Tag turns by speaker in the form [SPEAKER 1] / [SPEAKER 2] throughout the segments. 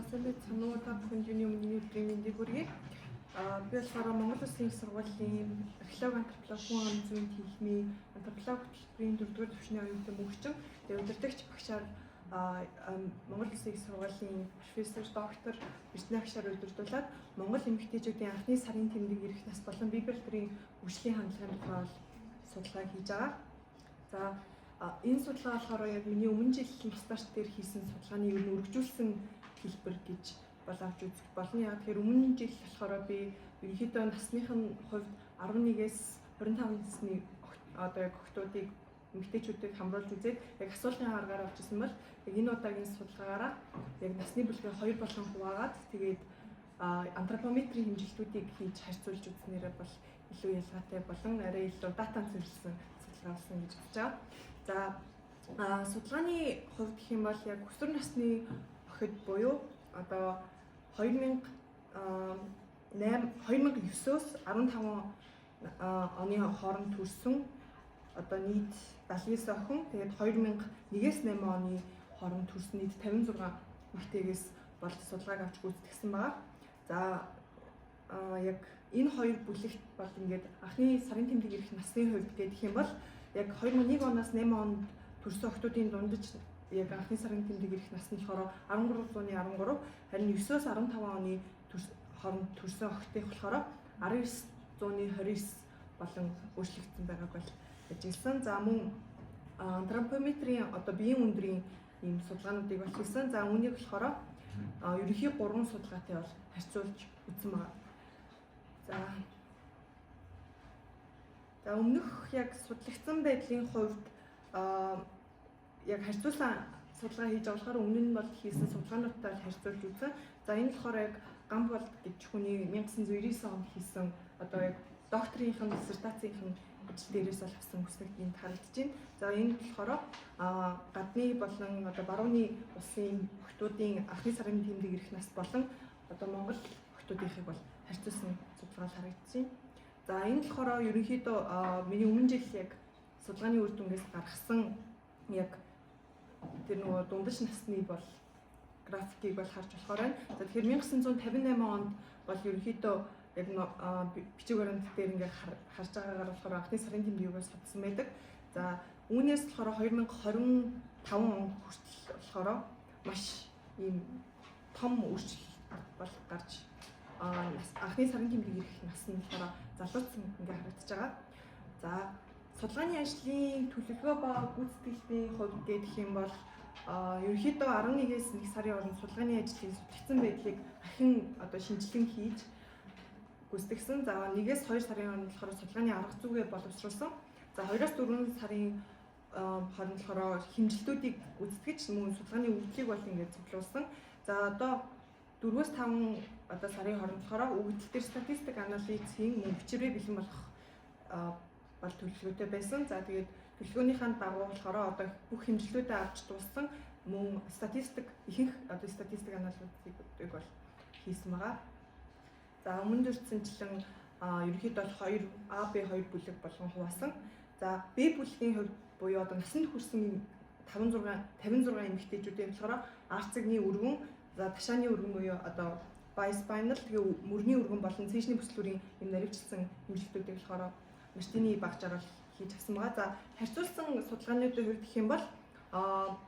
[SPEAKER 1] Салют сануудаа бүхэнд юуны өмнө өдрийн мэндийг хүргэе. Би болохоор Монгол Улсын их сургуулийн археологи антрополог хүн амын зүйн техникийн антрополог хөтөлбөрийн 4-р төвчний оюутан мөнхчин. Тэгээ удирдагч багшаар Монгол Улсын их сургуулийн профессор доктор Эрдэнэ агшаар удирдуулад Монгол эмэгтэйчүүдийн анхны сарын тэмдэг ирэх нас болон бие барилдрын хөгжлийн хандлагын тухай судалгаа хийж байгаа. За энэ судалгаа болохоор яг миний өмнө жил стаж дээр хийсэн судалгааны ер нь өргөжүүлсэн хэлбэр гэж авч үзэх болно. Яг тэгэхээр өмнө жил болохоор би ерөнхийдөө насныхын хувьд 11-ээс 25 насны одоо яг охтуудыг эмэгтэйчүүдийг хамруулж үзээд яг асуулгын аргаар авч ирсэн бол яг энэ удаагийн судалгаагаараа яг насны бүлгээ 2 болгон хуваагаад тэгээд антропометрийн хэмжилтүүдийг хийж харьцуулж үзнээрээ бол илүү ялгаатай болон арай илүү датан зөвлөсөн судалгаа болсон гэж бодож байгаа. За судалгааны хувьд гэх юм бол яг өсвөр насны охид буюу одоо 2009-өөс 15 оны хооронд төрсэн одоо нийт 79 охин, тэгээд 2001-ээс 8 оны хооронд төрсэн нийт 56 эмэгтэйгээс бол судалгааг авч гүйцэтгэсэн байгаа. За яг энэ хоёр бүлэгт бол ингээд анхны сарын тэмдэг ирэх насны хувьд гэх юм бол яг 2001 оноос 8 онд төрсэн охтуудын дундаж яг анхны сарын тэмдэг ирэх нас нь болохоор 1313, харин 9-өөс 15 оны хооронд төрсэн охтыг болохоор 1929 болон өөрчлөгдсөн байгааг бол ажилласан. За мөн антропометрийн одоо биеийн өндрийн ийм судалгаануудыг бол хийсэн. За үүнийг болохоор ерөнхий 3 судалгаатай бол харьцуулж үзсэн байна. За өмнөх яг судлагдсан байдлын хувьд яг харьцуулсан судалгаа хийж байгаа болохоор өмнө нь бол хийсэн судалгаануудтай харьцуулж үзсэн. За энэ болохоор яг Гамболд гэж хүний 1999 онд хийсэн одоо яг докторийн диссертацийн ажил дээрээс бол авсан хүснэгтийн харагдаж байна. За энэ болохоор гадны болон одоо барууны улсын охтуудын анхны сарын тэмдэг ирэх нас болон одоо Монгол охтуудынхыг бол харьцуулсан судалгаа харагдаж байна. За энэ болохоор ерөнхийдөө миний өмнө жил яг судалгааны үр дүнгээс гаргасан яг тэр нөгөө дундаж насны бол графикийг бол харж болохоор байна. За тэгэхээр 1958 онд бол ерөнхийдөө яг бичиг баримт дээр ингээд харж байгаагаар болохоор анхны сарын тэмдгийгээс судалсан байдаг. За үүнээс болохоор 2025 он хүртэл болохоор маш ийм том өөрчлөлт бол гарч анхны сарын тэмдэг ирэх нас нь болохоор залуучсан ингээд харагдаж байгаа. За судалгааны ажлын төлөвлөгөө ба гүйцэтгэлтийн хувьд гэх юм бол ерөнхийдөө 11-ээс 1 сарын хооронд судалгааны ажлын судлагдсан байдлыг дахин одоо шинжилгээ хийж гүйцэтгсэн. За 1-ээс 2 сарын хооронд болохоор судалгааны арга зүйгээ боловсруулсан. За 2-аас 4 сарын хооронд болохоор хэмжилтүүдийг гүйцэтгэж мөн судалгааны өгдлийг бол ингээд цуглуулсан. За одоо 4-өөс 5 одоо сарын хооронд болохоор өгдөл төр статистик анализийн мөн бичвэрээ бэлэн болгох бол төлөвлөгөөтэй байсан. За тэгээд төлөвлөгөөнийхээ дагуу болохоор одоо бүх хэмжилтүүдэд авч дууссан мөн статистик ихэнх одоо статистик анализыг бол хийсэн байгаа. За өмнө дурдсанчлан ерөнхийдөө бол 2 А, Б 2 бүлэг болгон хуваасан. За Б бүлгийн хувьд буюу одоо насанд хүрсэн 56 эмэгтэйчүүдийн болохоор арцагны өргөн, за ташааны өргөн буюу одоо bispinal тэгээ мөрний өргөн болон цээжний бүслүүрийн юм наривчлсан хэмжилтүүдийг болохоор Мартины багчаар бол хийж авсан байгаа. За харьцуулсан судалгаануудын хувьд гэх юм бол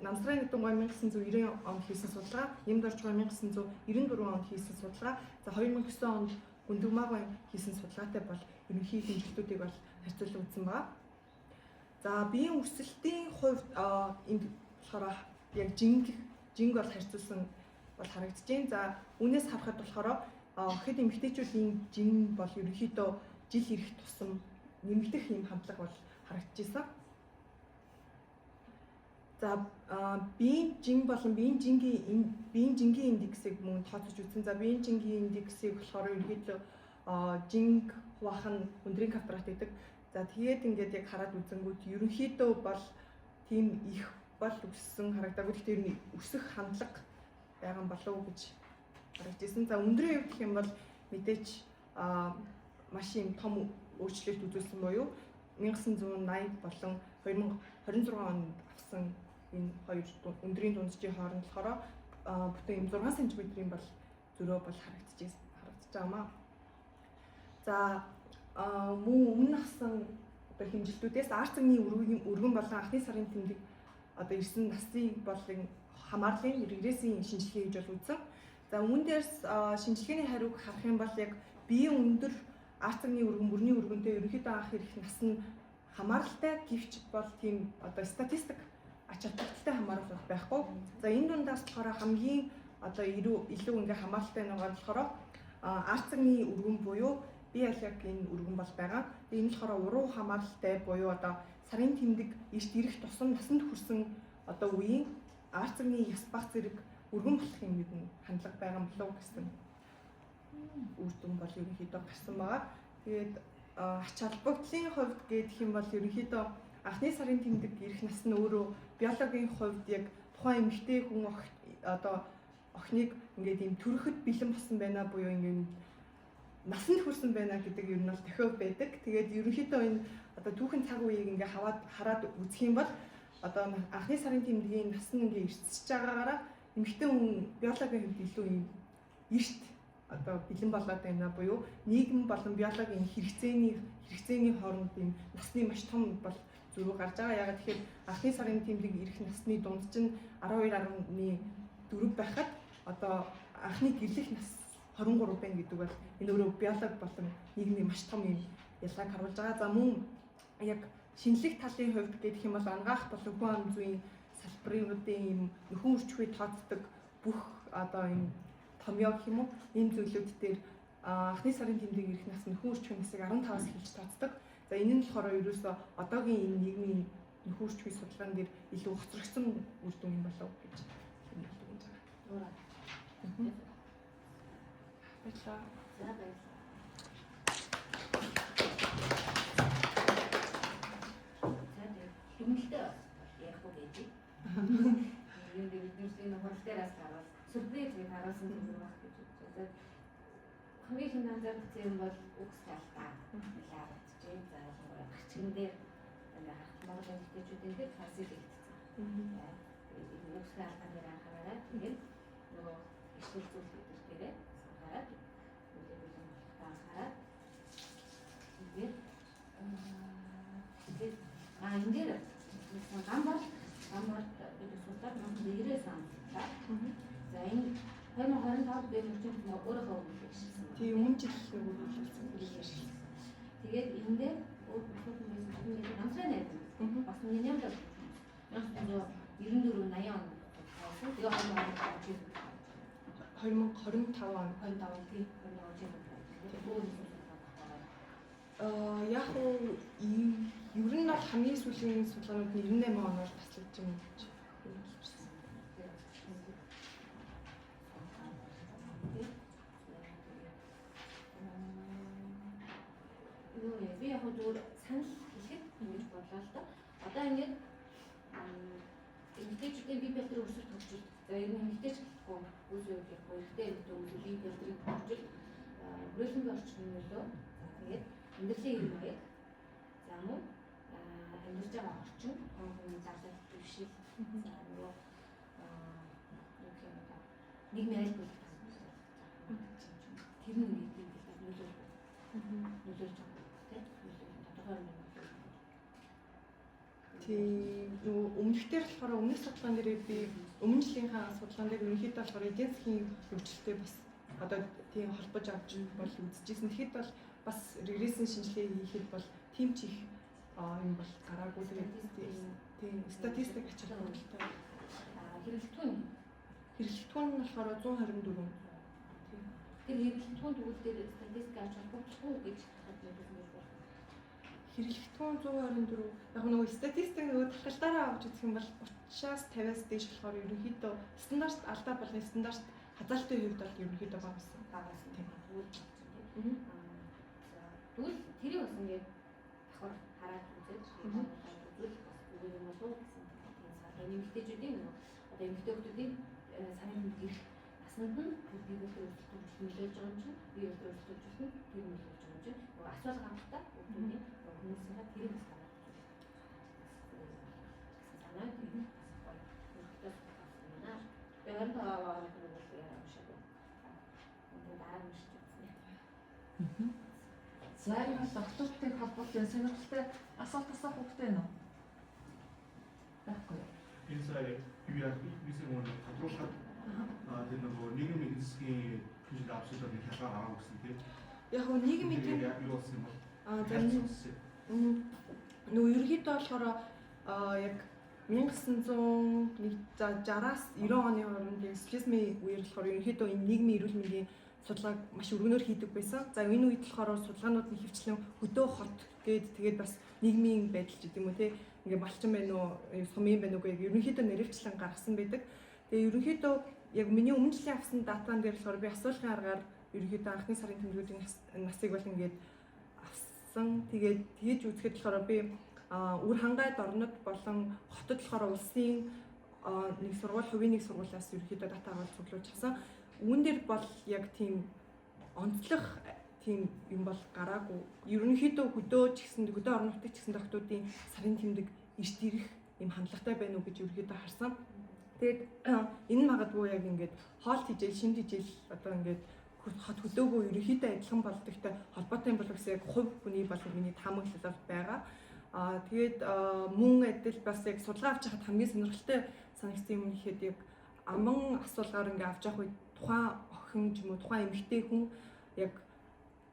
[SPEAKER 1] Намсрын нэгдэн 1990 онд хийсэн судалгаа, Нэмдорж 1994 онд хийсэн судалгаа, за 2009 онд Гүндүмаагийн хийсэн судалгаатай бол ерөнхий хэмжилтүүдийг бол харьцуулж үзсэн байгаа. За биеийн өсөлтийн хувьд энд болохоор яг жинг бол харьцуулсан бол харагдаж байна. За үүнээс харахад болохоор хэд эмэгтэйчүүдийн жин бол ерөнхийдөө жил ирэх тусам нэмэгдэх юм хандлага бол харагдаж байна. За биеийн жин болон биеийн жингийн индексийг мөн тооцож үзсэн. За биеийн жингийн индексийг болохоор ерөнхийдөө жинг хуваах нь өндрийн квадрат гэдэг. За тэгээд ингээд яг хараад үзэнгүүт ерөнхийдөө бол тийм их бол өссөн харагдаагүй. Гэхдээ ер нь өсөх хандлага байгаа юм болов уу гэж харагдаж байна. За өндрийн хувьд гэх юм бол мэдээч маш юм том өөрчлөлт үзүүлсэн буюу 1980 болон 2026 онд авсан энэ хоёр өндрийн дунджийн хооронд болохоор бүтэн юм 6 см-ийн бол зөрөө бол харагдаж байгаа маа. За мөн өмнө насан одоо хэмжилтүүдээс арцгийн өргөн болон анхны сарын тэмдэг одоо ирсэн насны болон хамаарлын регрессийн шинжилгээ хийж бол үзсэн. За өмнө дээрс шинжилгээний хариуг харах юм бол яг биеийн өндөр арцгийн өргөн мөрний өргөнтэй ерөнхийдөө анх ирэх нас нь хамааралтай гэвч бол тийм одоо статистик ач холбогдолтой хамаарал байхгүй. За энэ дундаас болохоор хамгийн одоо илүү ингээ хамааралтай байгаа нь болохоор арцгийн өргөн буюу бие алиагийн өргөн бол байгаа. Тэгээ энэ болохоор уруу хамааралтай буюу одоо сарын тэмдэг эрт ирэх тусам насанд хүрсэн одоо үеийн арцгийн яс баг зэрэг өргөн болох юм гэдэг нь хандлага байгаа юм болов гэсэн үр дүн бол ерөнхийдөө гарсан байгаа. Тэгээд ач холбогдлын хувьд гэх юм бол ерөнхийдөө анхны сарын тэмдэг ирэх нас нь өөрөө биологийн хувьд яг тухайн эмэгтэй хүн одоо охиныг ингээд ийм төрөхөд бэлэн болсон байна буюу ингээд насанд хүрсэн байна гэдэг юм нь бол тохиол байдаг. Тэгээд ерөнхийдөө энэ одоо түүхэн цаг үеийг ингээд хараад үзэх юм бол одоо анхны сарын тэмдгийн нас нь ингээд эрсэж байгаагаараа эмэгтэй хүн биологийн хувьд илүү ийм эрт одоо бэлэн болоод байна буюу нийгэм болон биологийн хэрэгцээний хооронд ийм насны маш том бол зөрүү гарч байгаа. Ягаад тэгэхээр анхны сарын тэмдэг ирэх насны дунд чинь 12.4 байхад одоо анхны гэрлэх нас 23 байна гэдэг бол энэ өөрөө биологи болон нийгмийн маш том юм ялгааг харуулж байгаа. За мөн яг шинжлэх талын хувьд гэх юм бол ангаах болон хүн ам зүйн салбаруудын юм нөхөн үрчхүй тооцдог бүх одоо юм томьёо гэх юм уу ийм зүйлүүд дээр анхны сарын тэмдэг ирэх нас нөхөн үрчхүйн насыг 15-аас эхэлж тооцдог. За энэ нь болохоор ерөөсөө одоогийн энэ нийгмийн нөхөн үрчхүй судалгаан дээр илүү хоцрогдсон үр дүн юм болов гэж хэлж байгаа. Баярлалаа.
[SPEAKER 2] За баярлалаа. Хэмнэлтэй ярих уу гэж. Юу гэдэг бидний хурал дээрээс харуул. Сүрдээ тийм харуулсан юм байна гэж бодож. Хамгийн их анзаардаг юм бол үгс талтаа. Лаавчжээ. За гэрчгэн дээр Монголын эмэгтэйчүүдийн дээр фасил хийгдсэн. Үгс талтаа дээр анхаараад тэгээд нөгөө ишүүл зүйл дээрээ хараад тэгээд ингээд гамбар гэдэг судалгаа 1990-ээс онцлоо. За энэ 2025 дээр үчиг өөрөөхөө хэлсэн.
[SPEAKER 1] Тийм өмнө жил хэлсэн.
[SPEAKER 2] Тэгээд энэ дээр өөрөөхөө намсраа найд. Бас нэг юм даа. 1994-80 он. Тэгээд
[SPEAKER 1] 2025 он яг уу ер нь бол хамгийн сүүлийн судалгаанууд нь 98 оноор таслаж юм гэж хэлсэн.
[SPEAKER 2] Би яг зүгээр санал хэлэхэд ингэж бодлоо л да. Одоо ингээд эмэгтэйчүүдийн бие бэлтрийн өсөлт хөгжил. За ер нь эмэгтэйч гэхгүй үс үед яг эмэгтэй эмэгтэй бие бэлтрийн хөгжил бүрэлдэхүүн орчны нөлөө. Тэгээд амьдралын хэв маяг. За мөн амьдарч байгаа орчин, хүний зарлал төвшил. За нөгөө нийгмийн аль болох тэр нь нөлөөлж байгаа.
[SPEAKER 1] Тийм өмнөхдөр болохоор өмнөх судалгаан дээр би өмнө жилийнхаа судалгаан дээр ерөнхийдөө болохоор эдийн засгийн хөгжилтэй бас одоо тийм холбож авч бол үзэжсэн. Тэгэхэд бол бас регрессийн шинжилгээ хийхэд бол тийм ч их юм бол гараагүй. Тэгээд тийм статистик ач холбогдолтой. Хэрэглэгдэхүүн нь болохоор 124.
[SPEAKER 2] Тэр хэрэглэгдэхүүн төгөл дээр статистик ач холбогдохгүй гэж
[SPEAKER 1] хэрэглэгдэхүүн 124. Яг нөгөө статистик нөгөө тахалдаараа авч үзэх юм бол 30-аас 50-аас дээш болохоор ерөнхийдөө стандарт алдаа болгон стандарт хазаалтын хувьд бол ерөнхийдөө багасан тийм.
[SPEAKER 2] Тэгвэл тэрийг бас ингээд давхар хараад үзээд үзвэл үгүй юм болов уу гэсэн тийм эмэгтэйчүүдийн нөгөө одоо эмэгтэй хүмүүсийн сарын ирэх насанд нь бие дэвтэр өсөлтөд нөлөөлж байгаа юм чинь бие дэвтэр өсөлтөд чинь тэр нөлөөлж байгаа юм чинь нөгөө асуул хамттай хүмүүсийн хүмүүсийн тэрийг бас хараад санаа тийм Орон таваа нэг юм шиг. Тэгээд аармш үзсэн.
[SPEAKER 3] За энэ доктортой холбоотой сонирхолтой асуулт асуух хэрэгтэй байна уу? Баггүй.
[SPEAKER 4] Энэ сая юу яах вэ? Бисээ мөн тодруулах. Тэр нөгөө нийгмийн хэсгийн хүчтэй авсуулаад нэг хялгаар аваа гэсэн тийм.
[SPEAKER 1] Яг нь нийгмийн
[SPEAKER 4] юу болсон юм бол?
[SPEAKER 1] нөгөө ерөнхийдөө болохоор яг 1960-аас 90 оны хооронд яг социализмын үеэр болохоор ерөнхийдөө энэ нийгмийн эрүүл мэндийн судалгааг маш өргөнөөр хийдэг байсан. За энэ үед болохоор судалгаанууд нь хөвчлэн хөдөө хот тэгээд бас нийгмийн байдал ч гэдэг юм уу те ингээ малчин байна уу, сумын байна уу гэх ерөнхийдөө нэрвчлэн гаргасан байдаг. Тэгээ ерөнхийдөө яг миний өмнө жилийн авсан датан дээр болохоор би асуулгын аргаар ерөнхийдөө анхны сарын тэмдгүүдийн насыг бол ингээд авсан. Тэгээд тэгж үзэхэд болохоор би үр хангайд орнод болон хотод болохоор улсын нэг сургууль, хувийн нэг сургуулиас ерөнхийдөө дата аваад цуглуулж авсан. Үүн дээр бол яг тийм онцлог тийм юм бол гараагүй. Ерөнхийдөө хөдөө ч гэсэн хөдөө орон нутгийн ч гэсэн доктуудын сарын тэмдэг эрт ирэх юм хандлагатай байна уу гэж ерөнхийдөө харсан. Тэгээд энэ магадгүй яг ингээд хоол хижээл, шимт хижээл одоо ингээд хот хөдөөгөө ерөнхийдөө адилхан болдогтой холбоотой юм болов гэсэн яг хувь хүний болон миний таамаглал байгаа. Тэгээд мөн адил бас яг судалгаа авч хахад хамгийн сонирхолтой санагдсан юм ихэд яг аман асуулгаар ингээд авч явах үед тухайн охин ч юм уу тухайн эмэгтэй хүн яг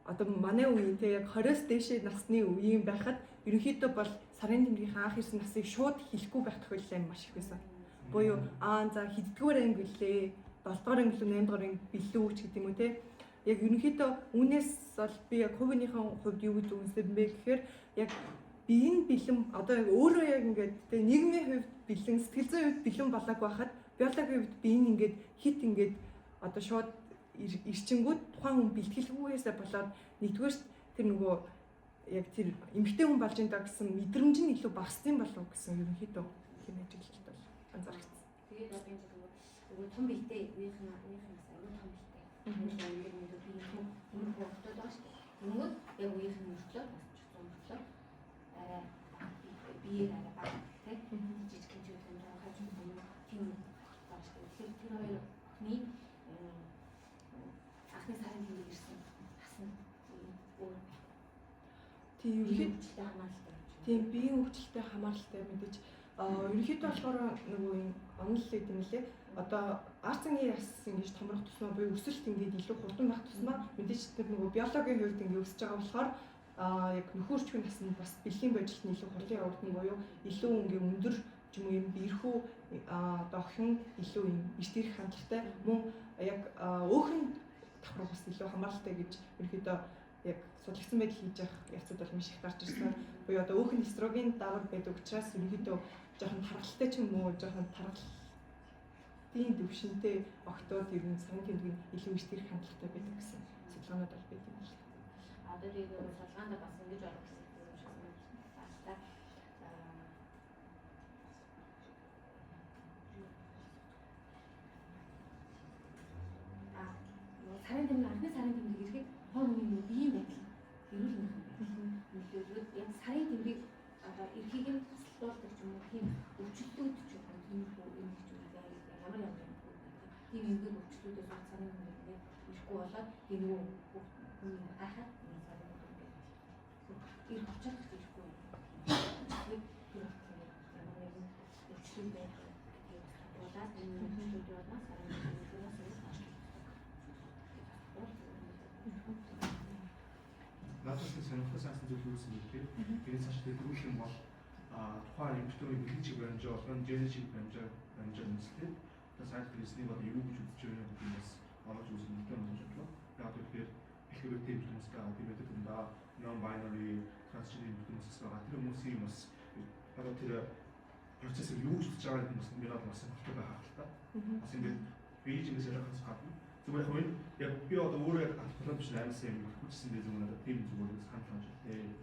[SPEAKER 1] одоо манай үеийн те яг 20-с дээшээ насны үеийн байхад ерөнхийдөө бол сарын тэмдгийн анх ирсэн насыг шууд хэлэхгүй байх тохиолдол маш их байсан. Буюу за хэддүгээр анги гэлээ 7-р анги билүү 8-р анги билүү ч гэдэг юм уу те яг ерөнхийдөө үүнээс бол би яг хувийнхээ хувьд юу гэж үнсэв бэ гэхээр яг биеийн бэлэн одоо яг өөрөө яг ингээд те нийгмийн хувьд бэлэн сэтгэл зүйн хувьд бэлэн болоогүй байхад биологийн хувьд биеийн ингээд хит ингээд одоо шууд ирчингүүд тухайн хүн бэлтгэлгүйгээсээ болоод нэгдүгээр тэр нөгөө яг тэр эмэгтэй хүн болж байгаа гэсэн мэдрэмж нь илүү багассан болов гэсэн ерөнхийдөө тийм ажиглалт бол анзаарчихсан.
[SPEAKER 2] Тэгээд одоо энэ нөгөө том бэлтэй үеийнхэн аюул том бэлтэй. Энэ хүүхдүүд байгаа шүү дээ. Тэнгүүд яг үеийнхэн мөртлөө мөртлөө арай биеэр арай баг тийм жижиг хэмжээтэй байгаа хажууд тийм байгаа шүү дээ. Тэгэхээр тэр хоёрны анхны сарын тэмдэг ирсэн хасна өөр
[SPEAKER 1] тийм ерөнхийдөө хамааралтай. Тийм биеийн хөгжилтэй хамааралтай мэдээж ерөнхийдөө болохоор нөгөө энэ онол гэдэг юм лээ. Одоо арцгийн яс ингэж томрох тусмаа буюу өсөлт ингэж илүү хурдан байх тусмаа мэдээж тэр нөгөө биологийн хувьд ингэ өсөж байгаа болохоор яг нөхөрчгүй наснд бас бэлгийн бодлол нь илүү хурдан явагдана буюу илүү ингэ өндөр ч юм уу юм биерхүү одоо охин илүү юм эрт ирэх хандлагатай мөн яг өөхөн давхар бас илүү хамааралтай гэж ерөнхийдөө яг судлагдсан байдал хийж явах явцад бол маш их гарч ирсэн. Буюу одоо өөхөн эстроген давар байдаг учраас ерөнхийдөө жоохон тархалтай ч юм уу жоохон тархалтын төвшөнтэй октод ер нь сарын тэмдэг илүү эрт ирэх хандлагатай байдаг гэсэн судалгаанууд бол байт юм байна.
[SPEAKER 2] Одоо тийм судалгаанд бас ингэж ойлгосон юм шиг байна. Сарын тэмдэг анхны сарын тэмдэг ирэхэд хоомны биеийн байдал эрүүл мэндийн яг сарын тэмдэг одоо эрхийг нь тасалдуулдаг ч юм уу тийм өвчлөлтүүд ч юм уу тийм юм ямар ямар тийм ингээд өвчлөлтүүдээс сарын тэмдэг ингээд ирэхгүй болоод тийм нөгөө хүн гахаад сарын тэмдэг ирэх очоод ирэхгүй тийм ямар нэгэн өвчлөлт байх гэдэг болоод энэ өвчлөлтүүд бас сарын тэмдгээс
[SPEAKER 4] Надад сонирхолтой сансан зүйл юу гэсэн бэ? Энэ цааш дэлгэрүүлэх юм бол тухайн эмэгтэйний бэлэг баримжаа болгон генетик баримжаа үнэлтэй. Одоо сайт хэлсний бол юу гэж үзэж байгаа юм бэ? Олж үзэх хэрэгтэй юм шиг байна. Яг тэгэхээр LGBT хүмүүс байгаа, LGBT хүмүүс non-binary, transgender хүмүүс байгаа. Тэр хүмүүсийн бас одоо тэр процессыг юу гэж үзэж байгаа юм бэ? Mirad бас сонирхолтой байх хэрэгтэй. Бас ингээд бийжээс ярахаас гадна зүгээр хөө яг би одоо өөрөө яг албан биш амьсан юм хүчсэн дээ зүгээр надад тийм зүгээр саналж байна.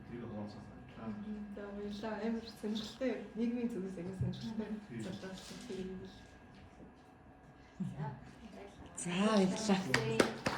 [SPEAKER 4] Тэр хаваасаа.
[SPEAKER 1] За баярлалаа. Амар сонирхолтой нийгмийн зүгээс амар сонирхолтой судалгаа хийх юм.
[SPEAKER 3] За баярлалаа.